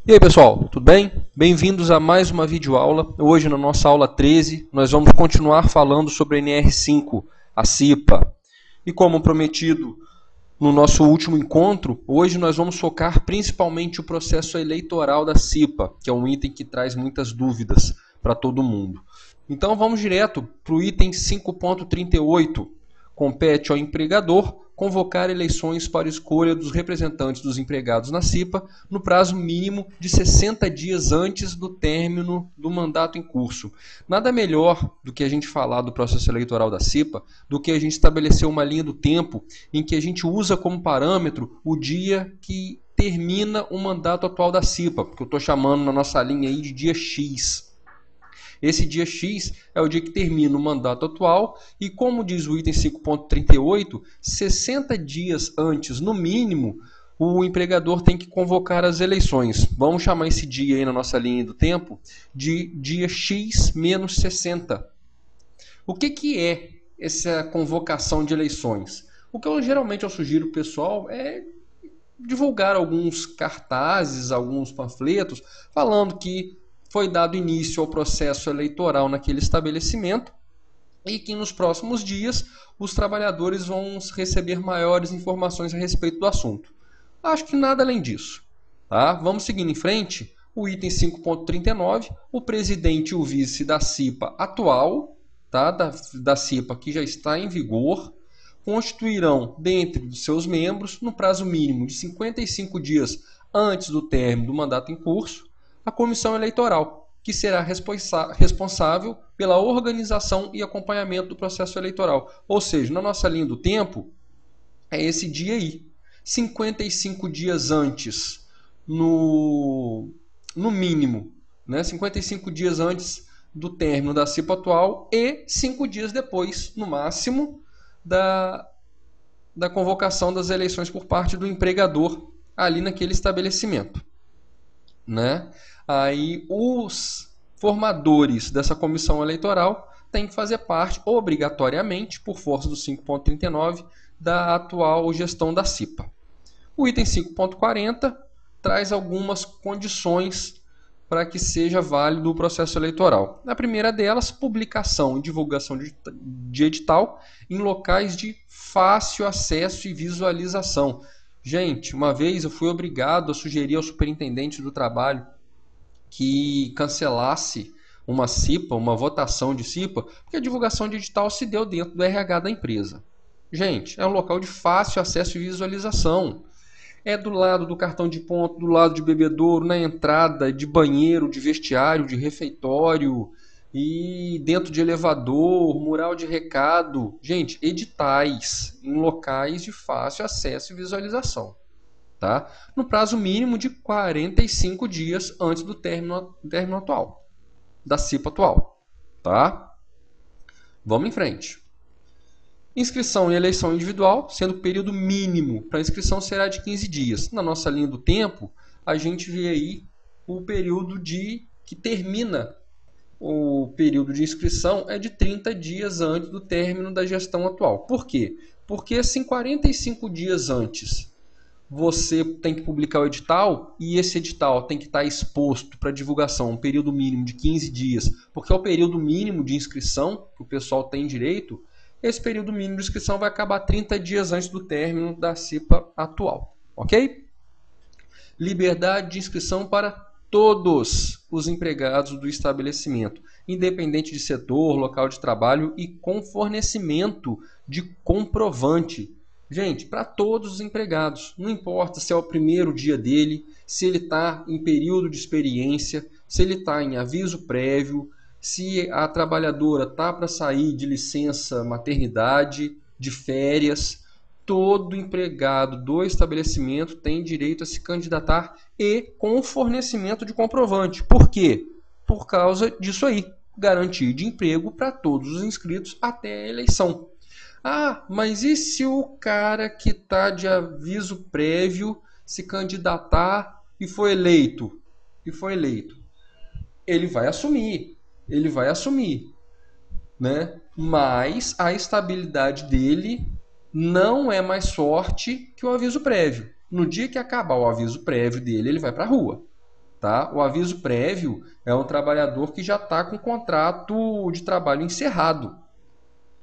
E aí pessoal, tudo bem? Bem-vindos a mais uma videoaula. Hoje na nossa aula 13 nós vamos continuar falando sobre a NR5, a CIPA. E como prometido no nosso último encontro, hoje nós vamos focar principalmente o processo eleitoral da CIPA, que é um item que traz muitas dúvidas para todo mundo. Então vamos direto para o item 5.38. Compete ao empregador convocar eleições para escolha dos representantes dos empregados na CIPA no prazo mínimo de 60 dias antes do término do mandato em curso. Nada melhor do que a gente falar do processo eleitoral da CIPA do que a gente estabelecer uma linha do tempo em que a gente usa como parâmetro o dia que termina o mandato atual da CIPA, porque eu estou chamando na nossa linha aí de dia X. Esse dia X é o dia que termina o mandato atual e, como diz o item 5.38, 60 dias antes, no mínimo, o empregador tem que convocar as eleições. Vamos chamar esse dia aí na nossa linha do tempo de dia X menos 60. O que é essa convocação de eleições? O que geralmente eu sugiro ao pessoal é divulgar alguns cartazes, alguns panfletos, falando que foi dado início ao processo eleitoral naquele estabelecimento e que nos próximos dias os trabalhadores vão receber maiores informações a respeito do assunto. Acho que nada além disso. Tá? Vamos seguindo em frente. O item 5.39, o presidente e o vice da CIPA atual, tá? da CIPA que já está em vigor, constituirão dentre os seus membros, no prazo mínimo de 55 dias antes do término do mandato em curso, a comissão eleitoral, que será responsável pela organização e acompanhamento do processo eleitoral. Ou seja, na nossa linha do tempo, é esse dia aí. 55 dias antes, no mínimo, né? 55 dias antes do término da CIPA atual e 5 dias depois, no máximo, da convocação das eleições por parte do empregador ali naquele estabelecimento. Né? Aí os formadores dessa comissão eleitoral têm que fazer parte, obrigatoriamente, por força do 5.39, da atual gestão da CIPA. O item 5.40 traz algumas condições para que seja válido o processo eleitoral. A primeira delas, publicação e divulgação de edital em locais de fácil acesso e visualização. Gente, uma vez eu fui obrigado a sugerir ao superintendente do trabalho que cancelasse uma CIPA, uma votação de CIPA, porque a divulgação de edital se deu dentro do RH da empresa. Gente, é um local de fácil acesso e visualização. É do lado do cartão de ponto, do lado de bebedouro, na entrada de banheiro, de vestiário, de refeitório, e dentro de elevador, mural de recado. Gente, editais em locais de fácil acesso e visualização. Tá? No prazo mínimo de 45 dias antes do término atual, da CIPA atual. Tá? Vamos em frente. Inscrição e eleição individual, sendo o período mínimo para inscrição será de 15 dias. Na nossa linha do tempo, a gente vê aí o período que termina o período de inscrição é de 30 dias antes do término da gestão atual. Por quê? Porque assim 45 dias antes você tem que publicar o edital e esse edital tem que estar exposto para divulgação um período mínimo de 15 dias, porque é o período mínimo de inscrição que o pessoal tem direito. Esse período mínimo de inscrição vai acabar 30 dias antes do término da CIPA atual. Ok? Liberdade de inscrição para todos os empregados do estabelecimento, independente de setor, local de trabalho e com fornecimento de comprovante. Gente, para todos os empregados, não importa se é o primeiro dia dele, se ele está em período de experiência, se ele está em aviso prévio, se a trabalhadora está para sair de licença maternidade, de férias. Todo empregado do estabelecimento tem direito a se candidatar e com fornecimento de comprovante. Por quê? Por causa disso aí, garantia de emprego para todos os inscritos até a eleição. Ah, mas e se o cara que está de aviso prévio se candidatar e foi eleito? Ele vai assumir, né? Mas a estabilidade dele não é mais forte que o aviso prévio. No dia que acabar o aviso prévio dele, ele vai para a rua. tá? O aviso prévio é um trabalhador que já está com o contrato de trabalho encerrado.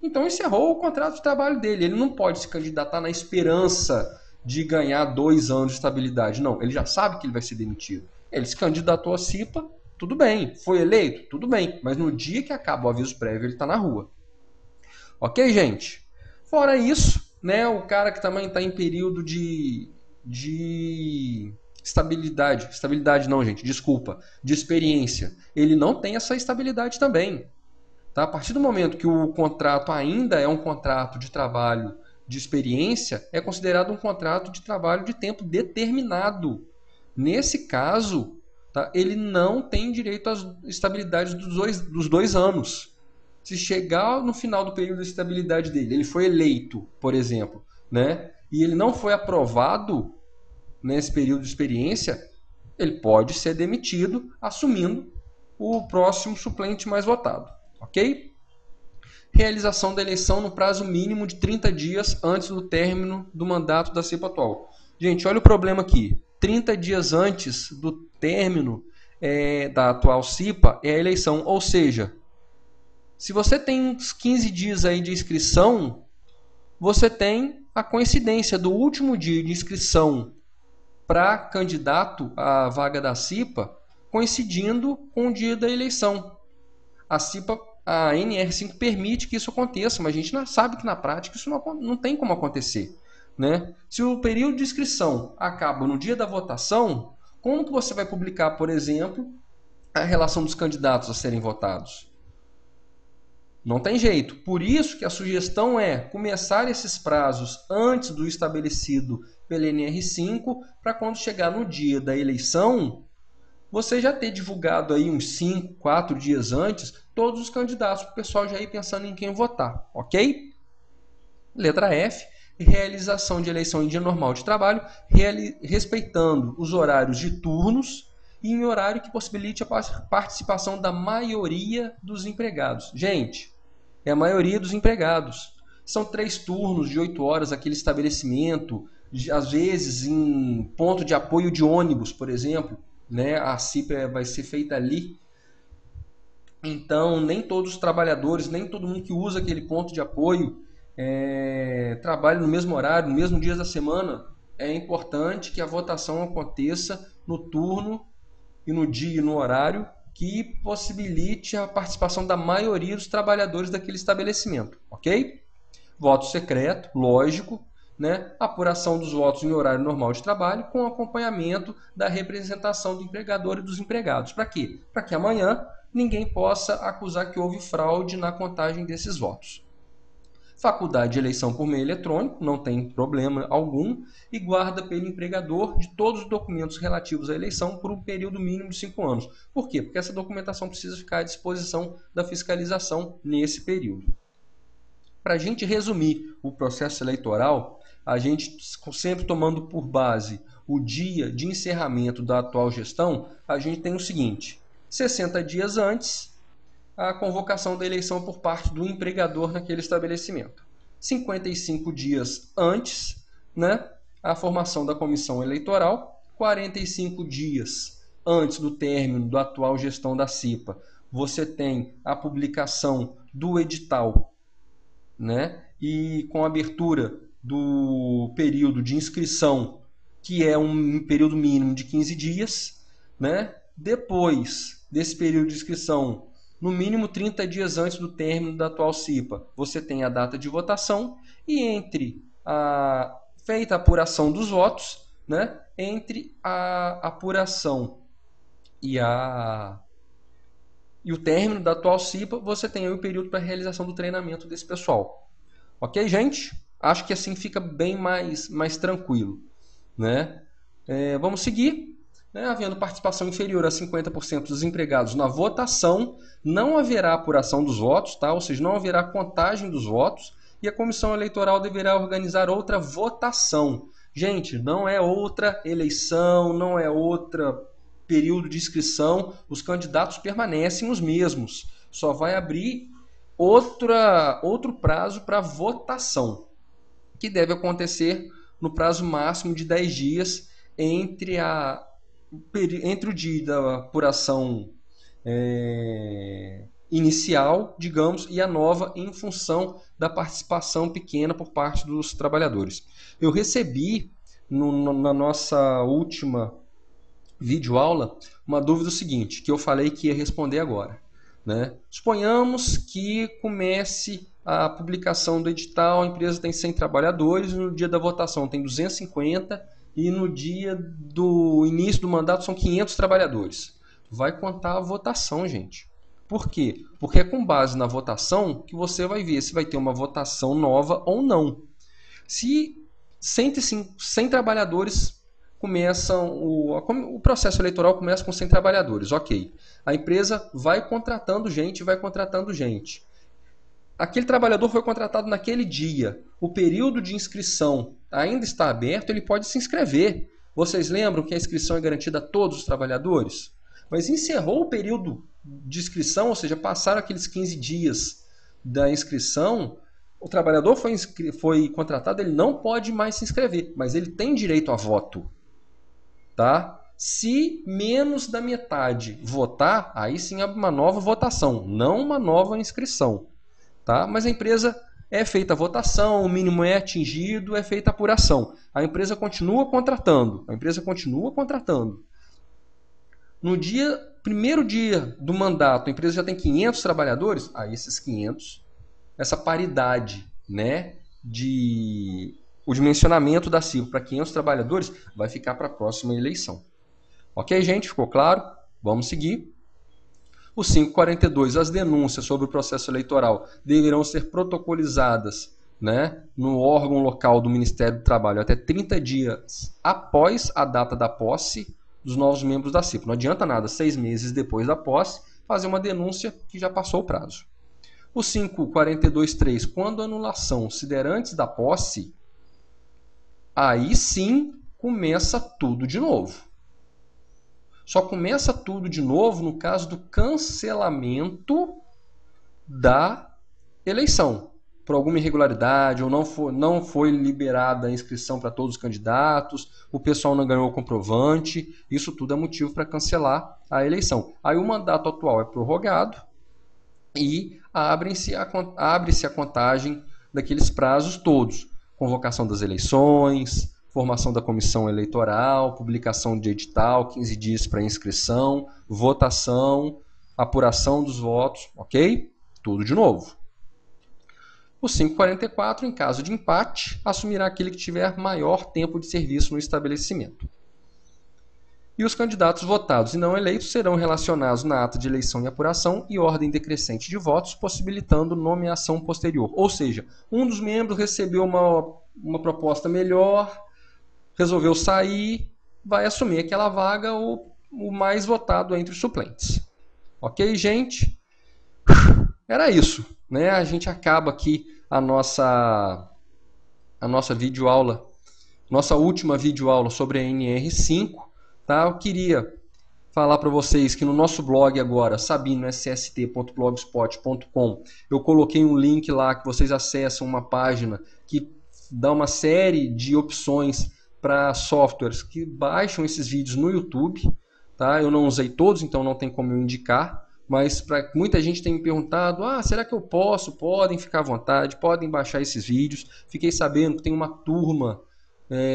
Então encerrou o contrato de trabalho dele. Ele não pode se candidatar na esperança de ganhar 2 anos de estabilidade. Não, ele já sabe que ele vai ser demitido. Ele se candidatou à CIPA, tudo bem. Foi eleito, tudo bem. Mas no dia que acaba o aviso prévio, ele está na rua. Ok, gente? Fora isso, né, o cara que também está em período de estabilidade não, gente, desculpa, de experiência, ele não tem essa estabilidade também. Tá? A partir do momento que o contrato ainda é um contrato de trabalho de experiência, é considerado um contrato de trabalho de tempo determinado. Nesse caso, tá, ele não tem direito às estabilidades dos 2 anos. Se chegar no final do período de estabilidade dele, ele foi eleito, por exemplo, né, e ele não foi aprovado nesse período de experiência, ele pode ser demitido, assumindo o próximo suplente mais votado. Ok? Realização da eleição no prazo mínimo de 30 dias antes do término do mandato da CIPA atual. Gente, olha o problema aqui. 30 dias antes do término da atual CIPA é a eleição. Ou seja, se você tem uns 15 dias aí de inscrição, você tem a coincidência do último dia de inscrição para candidato à vaga da CIPA coincidindo com o dia da eleição. A NR5 permite que isso aconteça, mas a gente sabe que na prática isso não tem como acontecer. Né? Se o período de inscrição acaba no dia da votação, como que você vai publicar, por exemplo, a relação dos candidatos a serem votados? Não tem jeito. Por isso que a sugestão é começar esses prazos antes do estabelecido pela NR5, para quando chegar no dia da eleição, você já ter divulgado aí uns 5, 4 dias antes todos os candidatos, para o pessoal já ir pensando em quem votar, ok? Letra F, realização de eleição em dia normal de trabalho, respeitando os horários de turnos e em horário que possibilite a participação da maioria dos empregados. Gente, é a maioria dos empregados. São 3 turnos de 8 horas aquele estabelecimento, às vezes em ponto de apoio de ônibus, por exemplo, né? A CIPA vai ser feita ali. Então, nem todos os trabalhadores, nem todo mundo que usa aquele ponto de apoio trabalha no mesmo horário, no mesmo dia da semana. É importante que a votação aconteça no turno e no dia e no horário que possibilite a participação da maioria dos trabalhadores daquele estabelecimento, ok? Voto secreto, lógico, né? Apuração dos votos em horário normal de trabalho com acompanhamento da representação do empregador e dos empregados. Para quê? Para que amanhã ninguém possa acusar que houve fraude na contagem desses votos. Faculdade de eleição por meio eletrônico, não tem problema algum, e guarda pelo empregador de todos os documentos relativos à eleição por um período mínimo de 5 anos. Por quê? Porque essa documentação precisa ficar à disposição da fiscalização nesse período. Para a gente resumir o processo eleitoral, a gente sempre tomando por base o dia de encerramento da atual gestão, a gente tem o seguinte: 60 dias antes, a convocação da eleição por parte do empregador naquele estabelecimento. 55 dias antes, né, a formação da comissão eleitoral. 45 dias antes do término da atual gestão da CIPA, você tem a publicação do edital, né, e com a abertura do período de inscrição, que é um período mínimo de 15 dias. Né? Depois desse período de inscrição, no mínimo 30 dias antes do término da atual CIPA, você tem a data de votação, e entre a feita a apuração dos votos, né, entre a apuração e o término da atual CIPA, você tem aí o período para a realização do treinamento desse pessoal. Ok, gente? Acho que assim fica bem mais tranquilo. Né? Vamos seguir. Né? Havendo participação inferior a 50% dos empregados na votação, não haverá apuração dos votos, tá? Ou seja, não haverá contagem dos votos, e a comissão eleitoral deverá organizar outra votação. Gente, não é outra eleição, não é outro período de inscrição, os candidatos permanecem os mesmos. Só vai abrir outro prazo para votação, que deve acontecer no prazo máximo de 10 dias entre a entre o dia da apuração inicial, digamos, e a nova em função da participação pequena por parte dos trabalhadores. Eu recebi na nossa última videoaula uma dúvida seguinte, que eu falei que ia responder agora, né? Suponhamos que comece a publicação do edital, a empresa tem 100 trabalhadores, no dia da votação tem 250 e no dia do início do mandato são 500 trabalhadores. Vai contar a votação, gente. Por quê? Porque é com base na votação que você vai ver se vai ter uma votação nova ou não. Se 100 trabalhadores começam, o processo eleitoral começa com 100 trabalhadores, ok. A empresa vai contratando gente. Aquele trabalhador foi contratado naquele dia. O período de inscrição ainda está aberto, ele pode se inscrever. Vocês lembram que a inscrição é garantida a todos os trabalhadores? Mas encerrou o período de inscrição, ou seja, passaram aqueles 15 dias da inscrição, o trabalhador foi contratado, ele não pode mais se inscrever, mas ele tem direito a voto. Tá? Se menos da metade votar, aí sim é uma nova votação, não uma nova inscrição. Tá? Mas a empresa é feita a votação, o mínimo é atingido, é feita a apuração. A empresa continua contratando. No primeiro dia do mandato, a empresa já tem 500 trabalhadores, aí esses 500, essa paridade, né, o dimensionamento da CIVA para 500 trabalhadores vai ficar para a próxima eleição. Ok, gente? Ficou claro? Vamos seguir. O 542, as denúncias sobre o processo eleitoral deverão ser protocolizadas, né, no órgão local do Ministério do Trabalho até 30 dias após a data da posse dos novos membros da CIPA. Não adianta nada, 6 meses depois da posse, fazer uma denúncia que já passou o prazo. O 542.3, quando a anulação se der antes da posse, aí sim começa tudo de novo. Só começa tudo de novo no caso do cancelamento da eleição. Por alguma irregularidade, ou não foi liberada a inscrição para todos os candidatos, o pessoal não ganhou o comprovante, isso tudo é motivo para cancelar a eleição. Aí o mandato atual é prorrogado e abre-se a contagem daqueles prazos todos. Convocação das eleições, formação da comissão eleitoral, publicação de edital, 15 dias para inscrição, votação, apuração dos votos, ok? Tudo de novo. O 544, em caso de empate, assumirá aquele que tiver maior tempo de serviço no estabelecimento. E os candidatos votados e não eleitos serão relacionados na ata de eleição e apuração e ordem decrescente de votos, possibilitando nomeação posterior. Ou seja, um dos membros recebeu uma proposta melhor, resolveu sair, vai assumir aquela vaga o mais votado entre os suplentes. Ok, gente? Era isso, né? A gente acaba aqui a nossa videoaula, nossa última videoaula sobre a NR5. Tá? Eu queria falar para vocês que no nosso blog agora, sabinoSST.blogspot.com, eu coloquei um link lá que vocês acessam uma página que dá uma série de opções para softwares que baixam esses vídeos no YouTube. Tá? Eu não usei todos, então não tem como eu indicar. Mas muita gente tem me perguntado, será que eu posso? Podem ficar à vontade, podem baixar esses vídeos. Fiquei sabendo que tem uma turma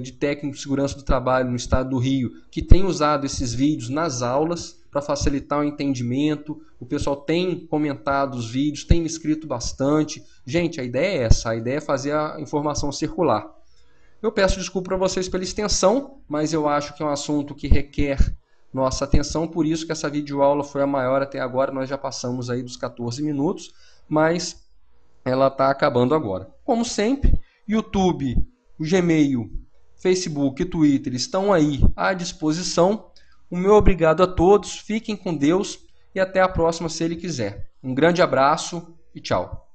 de técnico de segurança do trabalho no estado do Rio que tem usado esses vídeos nas aulas para facilitar o entendimento. O pessoal tem comentado os vídeos, tem me escrito bastante. Gente, a ideia é essa, a ideia é fazer a informação circular. Eu peço desculpa para vocês pela extensão, mas eu acho que é um assunto que requer nossa atenção, por isso que essa videoaula foi a maior até agora. Nós já passamos aí dos 14 minutos, mas ela está acabando agora. Como sempre, YouTube, o Gmail, Facebook e Twitter estão aí à disposição. O meu obrigado a todos, fiquem com Deus e até a próxima se Ele quiser. Um grande abraço e tchau.